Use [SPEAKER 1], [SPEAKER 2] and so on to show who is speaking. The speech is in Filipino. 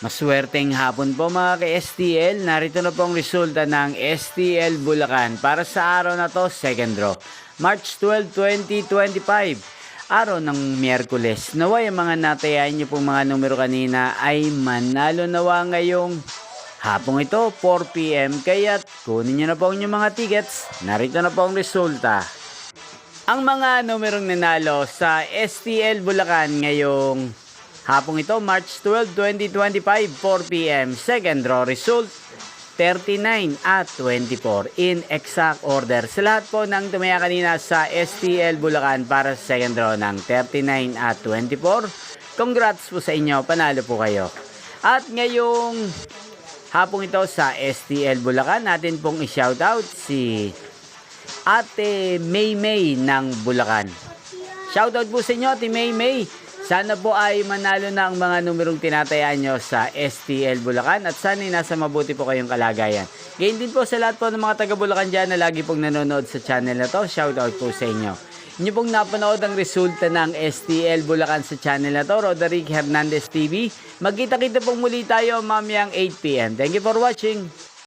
[SPEAKER 1] Maswerteng hapon po mga ka-STL. Narito na pong resulta ng STL Bulacan para sa araw na to, second draw. March 12, 2025. Araw ng Miyerkules. Naway ang mga natayan nyo pong mga numero kanina ay manalo nawa ngayong hapong ito, 4 PM. Kaya't kunin nyo na po yung mga tickets. Narito na po ang resulta. Ang mga numerong nanalo sa STL Bulacan ngayong hapong ito, March 12, 2025, 4 PM. Second draw result, 39 at 24 in exact order. Sa lahat po ng tumaya kanina sa STL Bulacan para sa second draw ng 39 at 24, congrats po sa inyo, panalo po kayo. At ngayong hapong ito sa STL Bulacan, natin pong i-shoutout si Ate Maymay ng Bulacan. Shoutout po sa inyo, Ate Maymay. Sana po ay manalo na ang mga numerong tinatayaan nyo sa STL Bulacan at sana nasa mabuti po kayong kalagayan. Gayon din po sa lahat po ng mga taga Bulacan dyan na lagi pong nanonood sa channel na to. Shoutout po sa inyo. Inyo pong napanood ang resulta ng STL Bulacan sa channel na to, Roderick Hernandez TV. Magkita-kita pong muli tayo mamayang 8 PM. Thank you for watching.